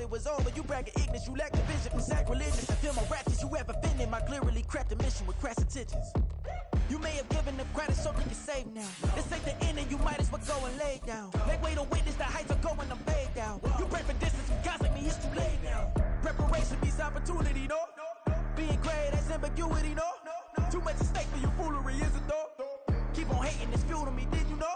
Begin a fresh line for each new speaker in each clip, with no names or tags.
it was over. You bragging ignorance, you lack the vision from sacrilegious. I feel my ratchets, you have offended my clearly crafted mission with crass intentions. You may have given them credit so you can save now. This ain't the end and you might as well go and lay down. Make way to witness the heights are going, I'm paid down. You pray for distance, you gossip me, it's too late now. Preparation means opportunity, no? Being great, that's ambiguity, no? Too much at stake for your foolery, is it though? Keep on hating, it's fuel to me, did you know?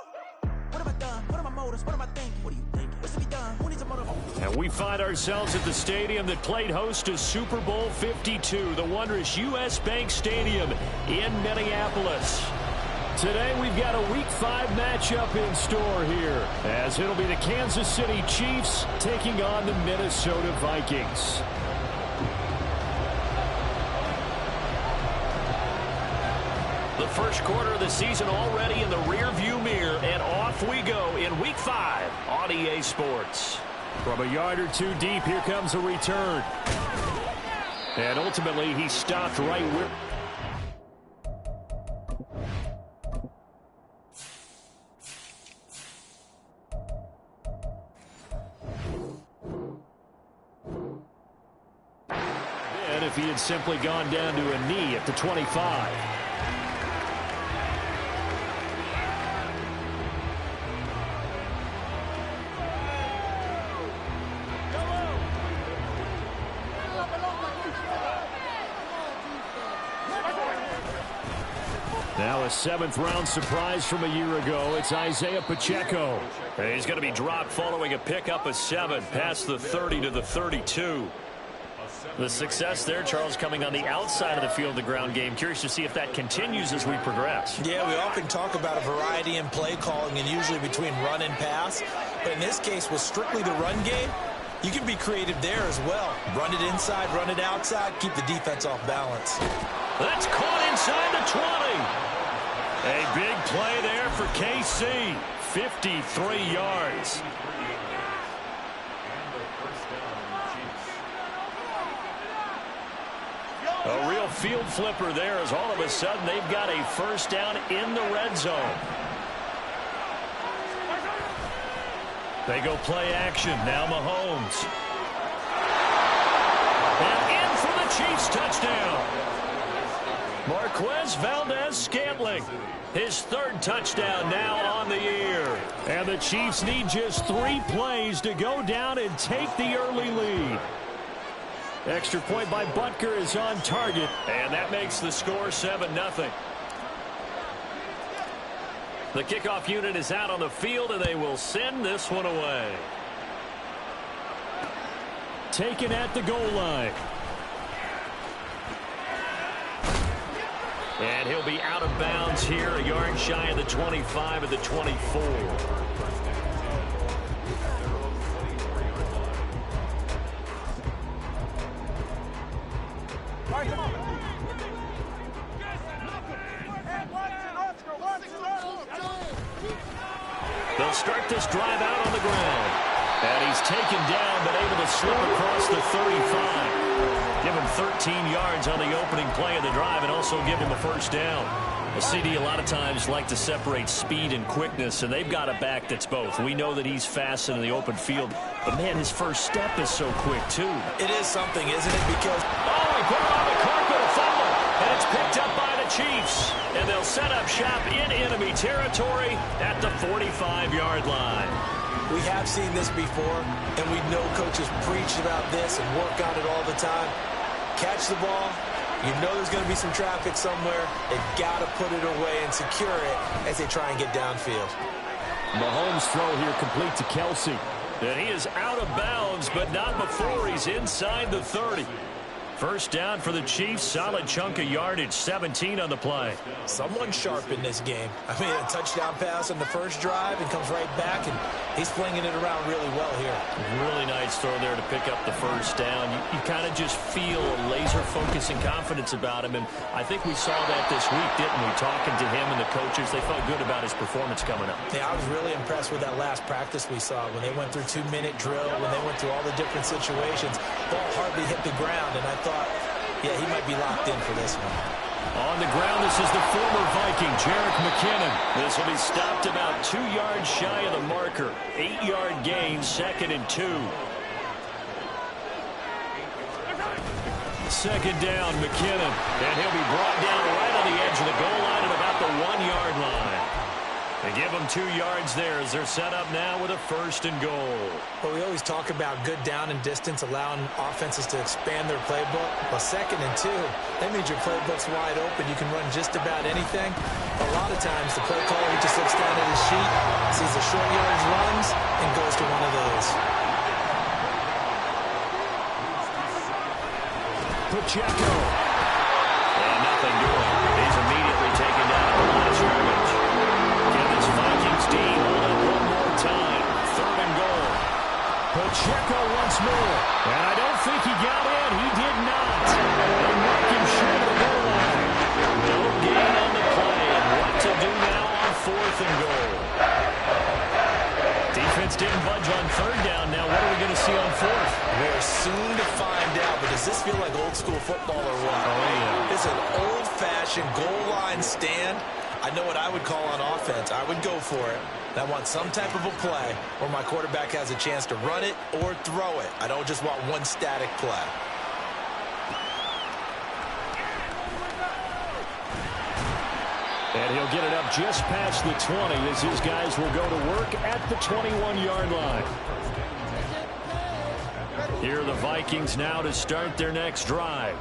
What have I done? What are my motives? What am I thinking? What are you thinking? What's to be done? Who needs a motive?
And we find ourselves at the stadium that played host to Super Bowl 52, the wondrous U.S. Bank Stadium in Minneapolis. Today we've got a Week 5 matchup in store here, as it'll be the Kansas City Chiefs taking on the Minnesota Vikings. The first quarter of the season already in the rearview mirror, and off we go in Week 5 on EA Sports. From a yard or two deep, here comes a return. And ultimately, he stopped right where... And if he had simply gone down to a knee at the 25. Now a seventh-round surprise from a year ago. It's Isaiah Pacheco. And he's going to be dropped following a pickup of 7 past the 30 to the 32. The success there, Charles, coming on the outside of the field, the ground game. Curious to see if that continues as we progress.
Yeah, we often talk about a variety in play calling and usually between run and pass. But in this case, with strictly the run game, you can be creative there as well. Run it inside, run it outside, keep the defense off balance.
That's caught inside the 20. A big play there for KC. 53 yards. A real field flipper there as all of a sudden they've got a first down in the red zone. They go play action. Now Mahomes. And in for the Chiefs touchdown. Marquez Valdez-Scantling. His third touchdown now on the year. And the Chiefs need just 3 plays to go down and take the early lead. Extra point by Butker is on target, and that makes the score 7-0. The kickoff unit is out on the field, and they will send this one away. Taken at the goal line. And he'll be out of bounds here, a yard shy of the 25 of the 24. They'll start this drive out on the ground. And he's taken down, but able to slip across the 35. Give him 13 yards on the opening play of the drive and also give him a first down. The CD a lot of times like to separate speed and quickness, and they've got a back that's both. We know that he's fast in the open field, but, man, his first step is so quick, too.
It is something, isn't it? Because...
Oh, he put it on the carpet, a fumble, and it's picked up by the Chiefs. And they'll set up shop in enemy territory at the 45-yard line.
We have seen this before, and we know coaches preach about this and work on it all the time. Catch the ball. You know there's going to be some traffic somewhere. They've got to put it away and secure it as they try and get downfield.
Mahomes' throw here complete to Kelsey. And he is out of bounds, but not before he's inside the 30. First down for the Chiefs. Solid chunk of yardage, 17 on the play.
Someone sharp in this game. I mean, a touchdown pass on the first drive and comes right back, and he's flinging it around really well here.
Really nice throw there to pick up the first down. You kind of just feel a laser focus and confidence about him, and I think we saw that this week, didn't we? Talking to him and the coaches, they felt good about his performance coming up.
Yeah, I was really impressed with that last practice we saw when they went through 2-minute drill, when they went through all the different situations. Ball hardly hit the ground, and I thought, yeah, he might be locked in for this one.
On the ground, this is the former Viking, Jerick McKinnon. This will be stopped about 2 yards shy of the marker. 8-yard gain, 2nd and 2. Second down, McKinnon. And he'll be brought down right on the edge of the goal line at about the 1-yard line. They give them 2 yards there as they're set up now with a 1st and goal.
Well, we always talk about good down and distance, allowing offenses to expand their playbook. Well, 2nd and 2, that means your playbook's wide open. You can run just about anything. A lot of times, the play caller just looks down at his sheet, sees the short yardage runs, and goes to one of those.
Pacheco. And nothing doing. He's immediately taken down at the line of scrimmage. Can this Vikings team hold up one more time? 3rd and goal. Pacheco once more. And I don't think he got in. He did not. They mark him short of the goal line. No gain on the play. And what to do now on 4th and goal? Defense didn't budge on 3rd down. Now what are we going to see on 4th?
We're soon to find out, but does this feel like old school football or what?
Oh, yeah.
It's an old-fashioned goal line stand. I know what I would call on offense. I would go for it. And I want some type of a play where my quarterback has a chance to run it or throw it. I don't just want one static play.
And he'll get it up just past the 20 as his guys will go to work at the 21-yard line. Here are the Vikings now to start their next drive.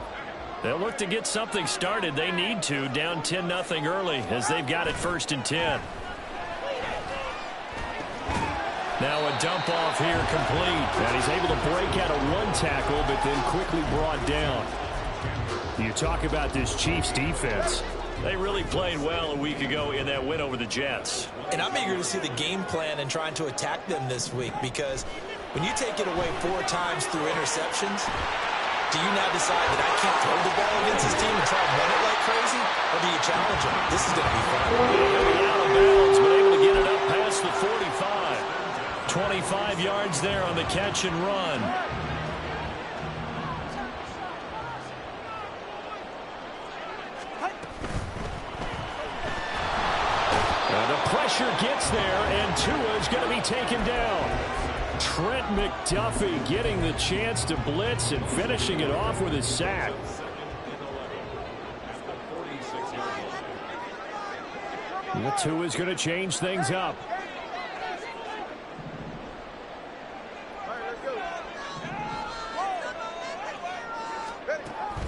They'll look to get something started. They need to, down 10-0 early as they've got it 1st and 10. Now a dump off here complete. And he's able to break out of 1 tackle, but then quickly brought down. You talk about this Chiefs defense. They really played well a week ago in that win over the Jets.
And I'm eager to see the game plan and trying to attack them this week, because when you take it away 4 times through interceptions, do you now decide that I can't throw the ball against this team and try and run it like crazy? Or do you challenge them? This is going to be fun.
He'll be out of bounds, but able to get it up past the 45. 25 yards there on the catch and run. The pressure gets there, and Tua's going to be taken down. Trent McDuffie getting the chance to blitz and finishing it off with a sack. The Tua's going to change things up.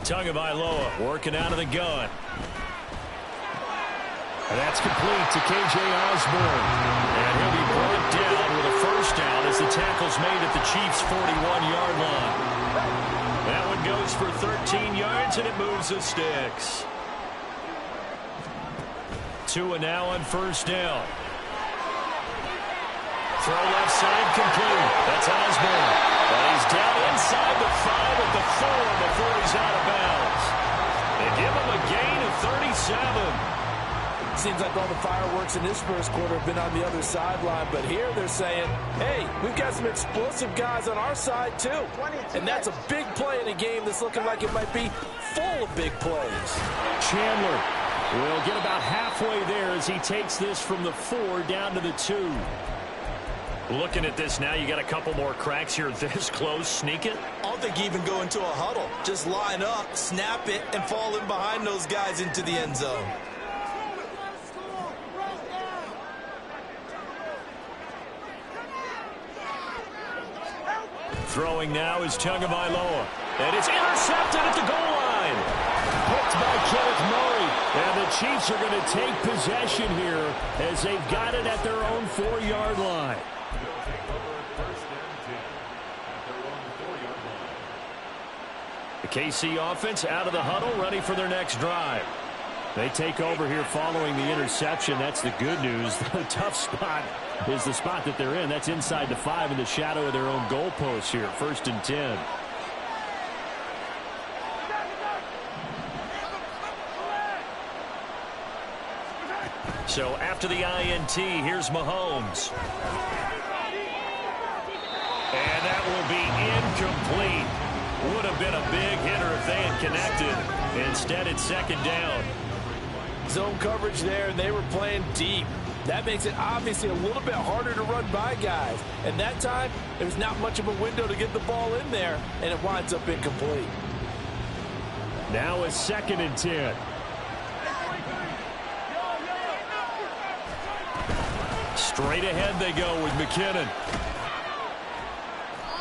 Tagovailoa working out of the gun. And that's complete to K.J. Osborne. And he'll be brought down with a 1st down as the tackle's made at the Chiefs' 41-yard line. That one goes for 13 yards, and it moves the sticks. Tua now on 1st down. Throw left side complete. That's Osborne. And he's down inside the 5 at the 4 before he's out of bounds. They give him a gain of 37.
Seems like all the fireworks in this 1st quarter have been on the other sideline, but here they're saying, hey, we've got some explosive guys on our side too. And that's a big play in a game that's looking like it might be full of big plays.
Chandler will get about halfway there as he takes this from the 4 down to the 2. Looking at this now, you got a couple more cracks here this close. Sneak it.
I don't think you even go into a huddle. Just line up, snap it, and fall in behind those guys into the end zone.
Throwing now is Tagovailoa. And it's intercepted at the goal line. Picked by Kenneth Murray. And the Chiefs are going to take possession here as they've got it at their own 4-yard line. The KC offense out of the huddle, ready for their next drive. They take over here following the interception. That's the good news. The tough spot is the spot that they're in. That's inside the 5 in the shadow of their own goalpost here. 1st and 10. So after the INT, here's Mahomes. And that will be incomplete. Would have been a big hitter if they had connected. Instead, it's 2nd down.
Zone coverage there, and they were playing deep. That makes it obviously a little bit harder to run by guys. And that time, there was not much of a window to get the ball in there, and it winds up incomplete.
Now it's 2nd and 10. Straight ahead they go with McKinnon.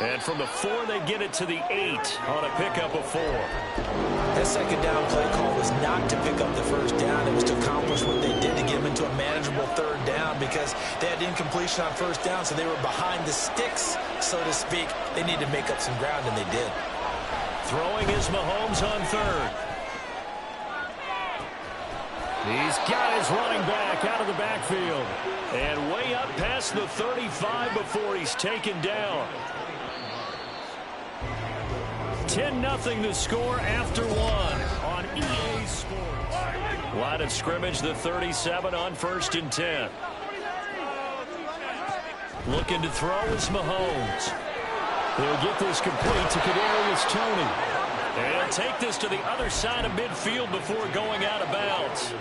And from the 4, they get it to the 8 on a pickup of 4.
That second down play call was not to pick up the first down. It was to accomplish what they did to get them into a manageable 3rd down because they had incompletion on 1st down, so they were behind the sticks, so to speak. They needed to make up some ground, and they did.
Throwing is Mahomes on 3rd. He's got his running back out of the backfield. And way up past the 35 before he's taken down. 10-0 the score after 1 on EA Sports. Line of scrimmage, the 37 on 1st and 10. Looking to throw is Mahomes. He'll get this complete to Kadarius Toney. And he'll take this to the other side of midfield before going out of bounds.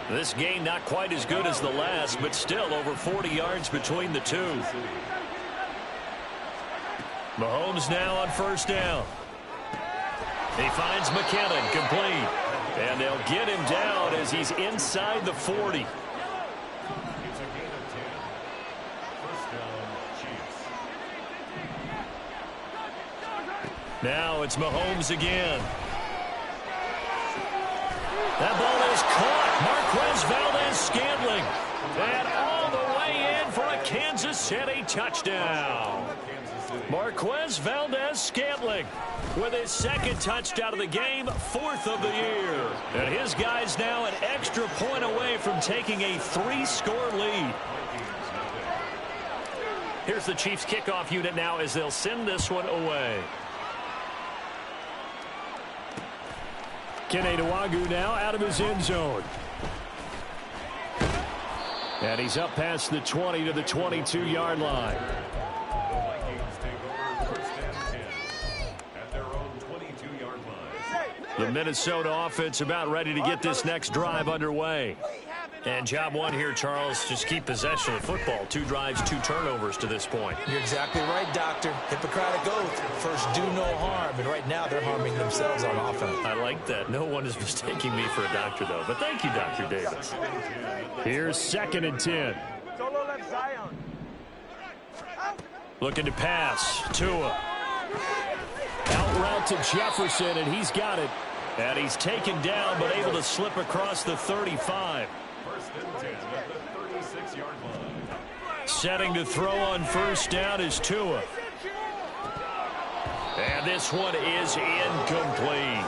This gain not quite as good as the last, but still over 40 yards between the two. Mahomes now on 1st down. He finds McKinnon complete. And they'll get him down as he's inside the 40. Now it's Mahomes again. That ball is caught. Marquez Valdez-Scantling. And all the way in for a Kansas City touchdown. Marquez Valdez-Scantling with his 2nd touchdown of the game, 4th of the year. And his guy's now an extra point away from taking a 3-score lead. Here's the Chiefs kickoff unit now as they'll send this one away. Kene Nwangwu now out of his end zone. And he's up past the 20 to the 22-yard line. The Minnesota offense about ready to get this next drive underway. And job 1 here, Charles, just keep possession of the football. 2 drives, 2 turnovers to this point.
You're exactly right, Doctor. Hippocratic oath. First, do no harm. And right now, they're harming themselves on offense.
I like that. No one is mistaking me for a doctor, though. But thank you, Dr. Davis. Here's 2nd and 10. Looking to pass. Tua. Out route to Jefferson, and he's got it. And he's taken down, but able to slip across the 35. Setting to throw on 1st down is Tua. And this one is incomplete.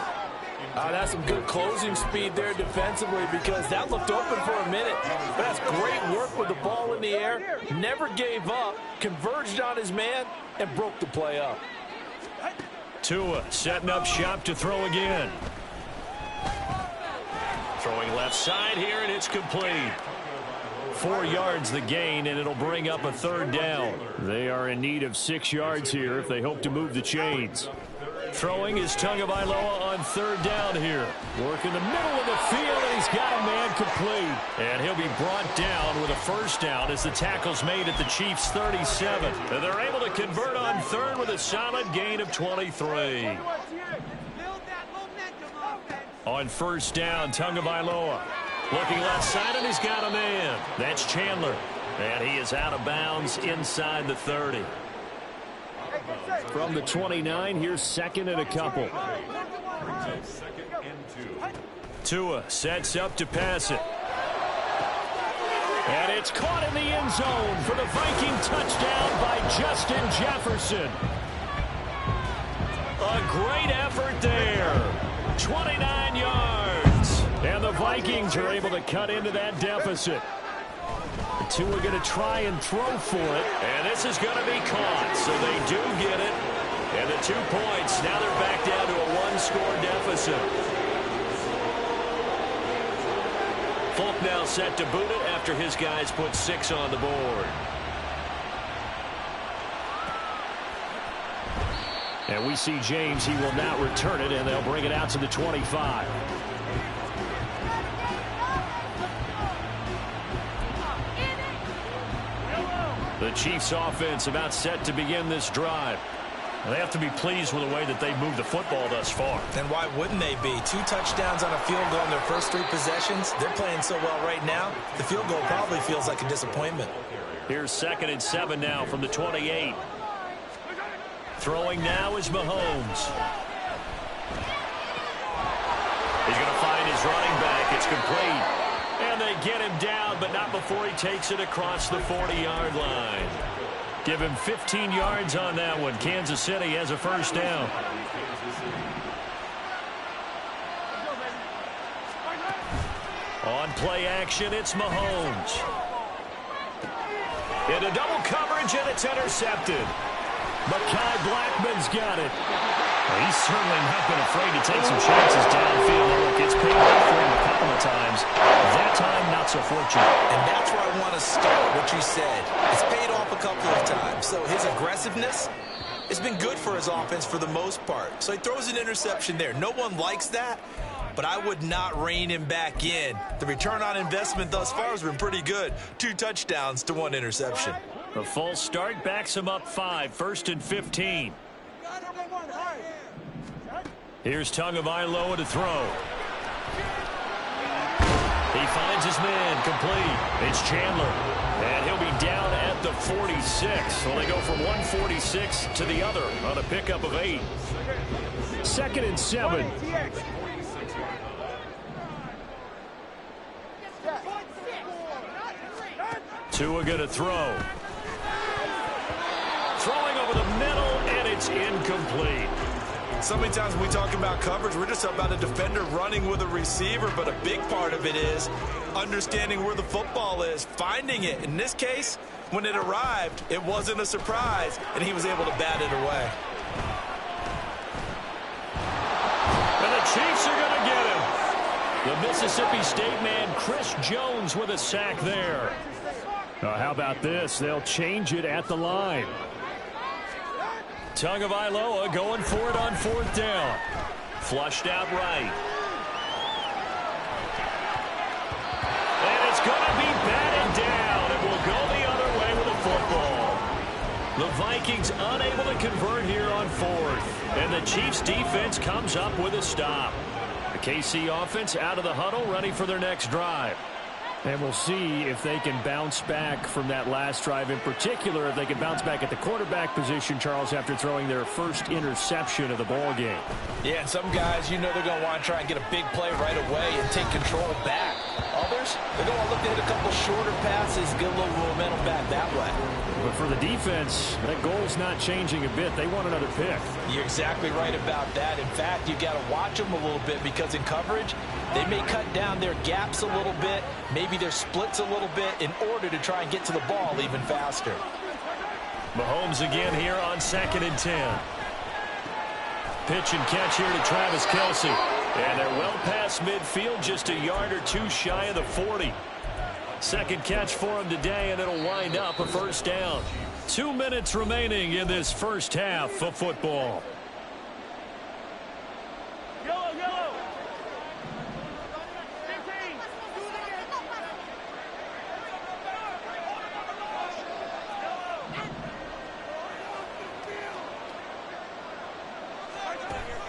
That's some good closing speed there defensively because that looked open for a minute. But that's great work with the ball in the air. Never gave up, converged on his man, and broke the play up.
Tua setting up shop to throw again. Throwing left side here, and it's complete. 4 yards the gain, and it'll bring up a 3rd down. They are in need of 6 yards here if they hope to move the chains. Throwing is Tagovailoa on 3rd down here. Work in the middle of the field, and he's got a man complete. And he'll be brought down with a 1st down as the tackle's made at the Chiefs' 37. And they're able to convert on 3rd with a solid gain of 23. On 1st down, Tagovailoa. Looking left side, and he's got a man. That's Chandler. And he is out of bounds inside the 30. From the 29, here's 2nd and a couple. Tua sets up to pass it. And it's caught in the end zone for the Viking touchdown by Justin Jefferson. A great effort there. 29 yards. And the Vikings are able to cut into that deficit. The two are going to try and throw for it. And this is going to be caught. So they do get it. And the 2 points. Now they're back down to a 1-score deficit. Folk now set to boot it after his guys put 6 on the board. And we see James. He will not return it, and they'll bring it out to the 25. The Chiefs offense about set to begin this drive. They have to be pleased with the way that they've moved the football thus far.
And why wouldn't they be? 2 touchdowns on a field goal in their first 3 possessions. They're playing so well right now, the field goal probably feels like a disappointment.
Here's 2nd and 7 now from the 28. Throwing now is Mahomes. He's going to find his running back. It's complete. And they get him down, but not before he takes it across the 40-yard line. Give him 15 yards on that one. Kansas City has a first down. On play action, it's Mahomes. Into double coverage, and it's intercepted. Mekhi Blackman's got it. Well, he's certainly not been afraid to take some chances downfield. Look, it's paid off for him a couple of times. That time, not so fortunate.
And that's where I want to start, what you said. It's paid off a couple of times. So his aggressiveness has been good for his offense for the most part. So he throws an interception there. No one likes that, but I would not rein him back in. The return on investment thus far has been pretty good. 2 touchdowns to 1 interception.
The full start backs him up 5, 1st and 15. Here's Tagovailoa to throw. He finds his man complete. It's Chandler. And he'll be down at the 46. So they go from 146 to the other on a pickup of 8. 2nd and 7. Tua going to throw. Throwing over the middle, and it's incomplete.
So many times when we talk about coverage, we're just about a defender running with a receiver, but a big part of it is understanding where the football is, finding it. In this case, when it arrived, it wasn't a surprise, and he was able to bat it away.
And the Chiefs are going to get him. The Mississippi State man, Chris Jones, with a sack there. How about this? They'll change it at the line. Tagovailoa going for it on 4th down. Flushed out right. And it's going to be batted down. It will go the other way with the football. The Vikings unable to convert here on 4th. And the Chiefs defense comes up with a stop. The KC offense out of the huddle, ready for their next drive. And we'll see if they can bounce back from that last drive. In particular, if they can bounce back at the quarterback position, Charles, after throwing their first interception of the ball game.
Yeah, and some guys, you know they're going to want to try and get a big play right away and take control back. Others, they're going to look to hit a couple shorter passes, get a little momentum back that way.
But for the defense, that goal's not changing a bit. They want another pick.
You're exactly right about that. In fact, you got to watch them a little bit because in coverage, they may cut down their gaps a little bit, maybe their splits a little bit in order to try and get to the ball even faster.
Mahomes again here on 2nd and 10. Pitch and catch here to Travis Kelce. And they're well past midfield, just a yard or 2 shy of the 40. Second catch for him today, and it'll wind up a first down. 2 minutes remaining in this first half of football.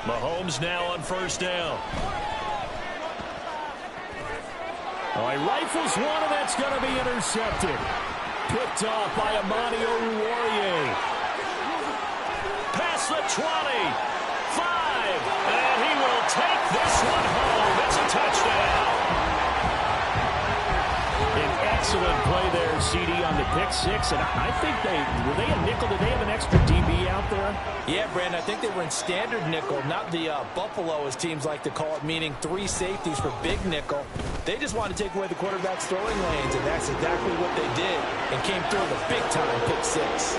Mahomes now on first down. Oh, he rifles one, and that's going to be intercepted. Picked off by Amani Oruwariye. Past the 20. 5. And he will take this one home. It's a touchdown. An excellent play there, CD, on the pick 6. And I think were they a nickel? Did they have an extra DB out there?
Yeah, Brandon, I think they were in standard nickel, not the Buffalo, as teams like to call it, meaning 3 safeties for big nickel. They just wanted to take away the quarterback's throwing lanes, and that's exactly what they did, and came through with a big-time pick 6.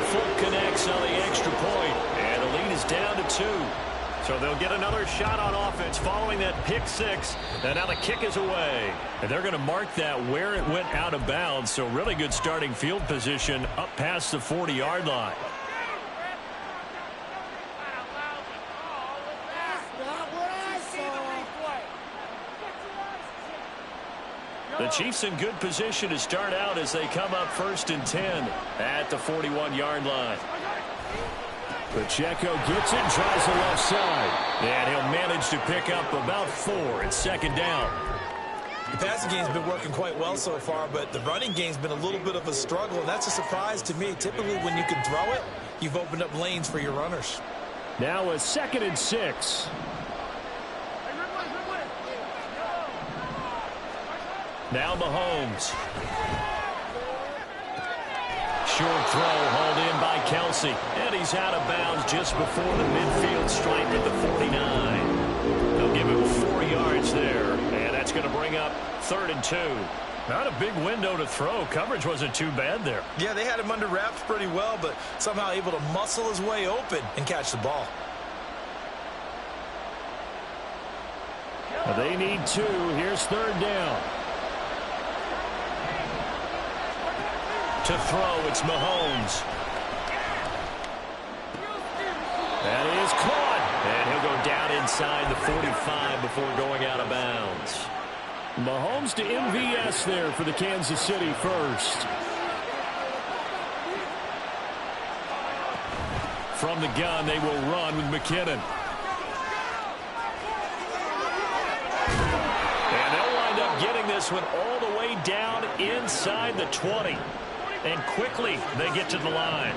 Full connects on the extra point, and the lead is down to 2. So they'll get another shot on offense following that pick 6, and now the kick is away. And they're going to mark that where it went out of bounds, so really good starting field position up past the 40-yard line. The Chiefs in good position to start out as they come up 1st and 10 at the 41-yard line. Pacheco gets it, tries the left side. And he'll manage to pick up about 4. It's second down.
The passing game's been working quite well so far, but the running game's been a little bit of a struggle, and that's a surprise to me. Typically, when you can throw it, you've opened up lanes for your runners.
Now a 2nd and 6. Now Mahomes. Short throw hauled in by Kelsey. And he's out of bounds just before the midfield stripe at the 49. They'll give him 4 yards there. And that's going to bring up 3rd and 2. Not a big window to throw. Coverage wasn't too bad there.
Yeah, they had him under wraps pretty well, but somehow able to muscle his way open and catch the ball.
They need 2. Here's 3rd down. To throw, it's Mahomes. That is caught. And he'll go down inside the 45 before going out of bounds. Mahomes to MVS there for the Kansas City first. From the gun, they will run with McKinnon. And they'll wind up getting this one all the way down inside the 20. And quickly, they get to the line.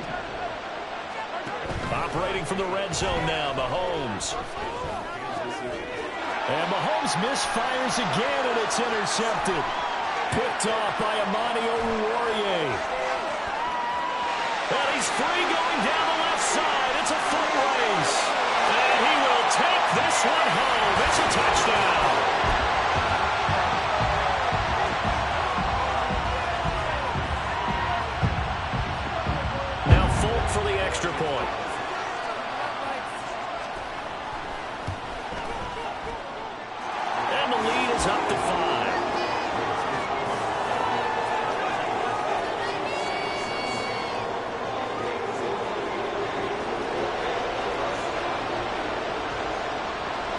Operating from the red zone now, Mahomes. And Mahomes misfires again, and it's intercepted. Picked off by Amani Oruwariye. And he's free going down the left side. It's a foot race. And he will take this one home. It's a touchdown. For the extra point. And the lead is up to 5.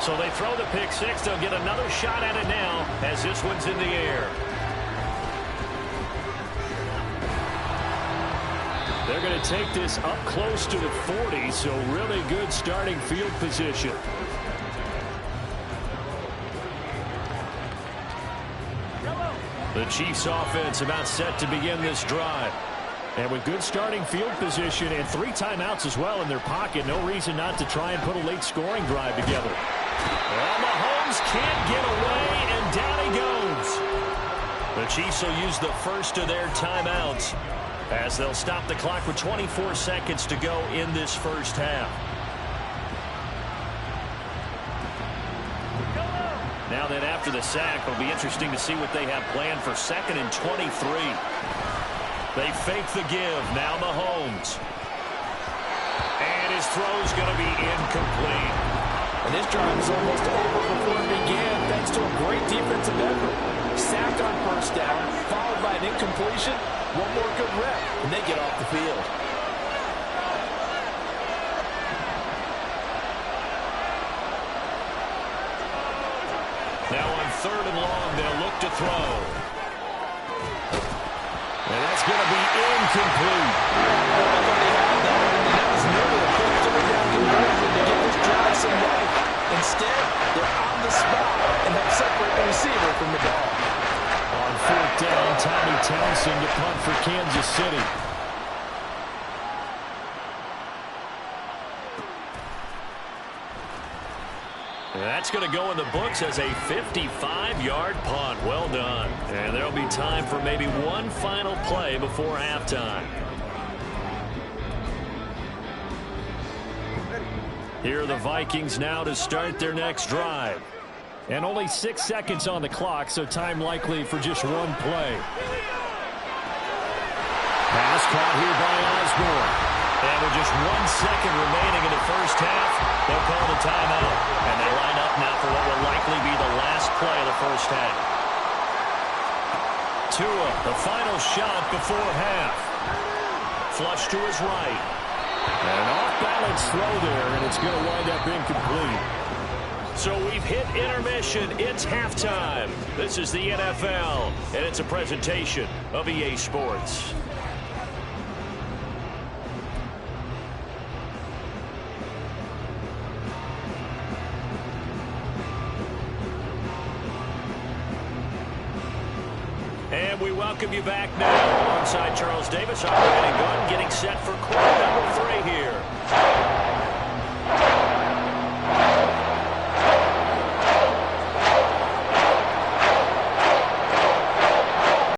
So they throw the pick 6. They'll get another shot at it now as this one's in the air. They're going to take this up close to the 40, so really good starting field position. The Chiefs offense about set to begin this drive. And with good starting field position and 3 timeouts as well in their pocket, no reason not to try and put a late scoring drive together. Well, Mahomes can't get away, and down he goes. The Chiefs will use the first of their timeouts as they'll stop the clock with 24 seconds to go in this first half. Now then, after the sack, it'll be interesting to see what they have planned for 2nd and 23. They fake the give. Now Mahomes. And his throw's going to be incomplete.
And this drive is almost over before it began, thanks to a great defensive effort. Sack on first down, followed by an incompletion. One more good rep, and they get off the field.
Now on 3rd and long, they'll look to throw. And that's going to be incomplete.
That was nearly a quick 3rd-down conversion to get this drive some life. Instead, they're on the spot and help separate the receiver from the ball.
On 4th down, Tommy Townsend to punt for Kansas City. That's going to go in the books as a 55-yard punt. Well done. And there'll be time for maybe one final play before halftime. Here are the Vikings now to start their next drive. And only 6 seconds on the clock, so time likely for just one play. Pass caught here by Osborne. And with just 1 second remaining in the first half, they'll call the timeout. And they line up now for what will likely be the last play of the first half. Tua, the final shot before half. Flush to his right. An off-balance throw there, and it's going to wind up incomplete. So we've hit intermission. It's halftime. This is the NFL, and it's a presentation of EA Sports. And we welcome you back now. Alongside Charles Davis, operating gun, getting set for quarterback.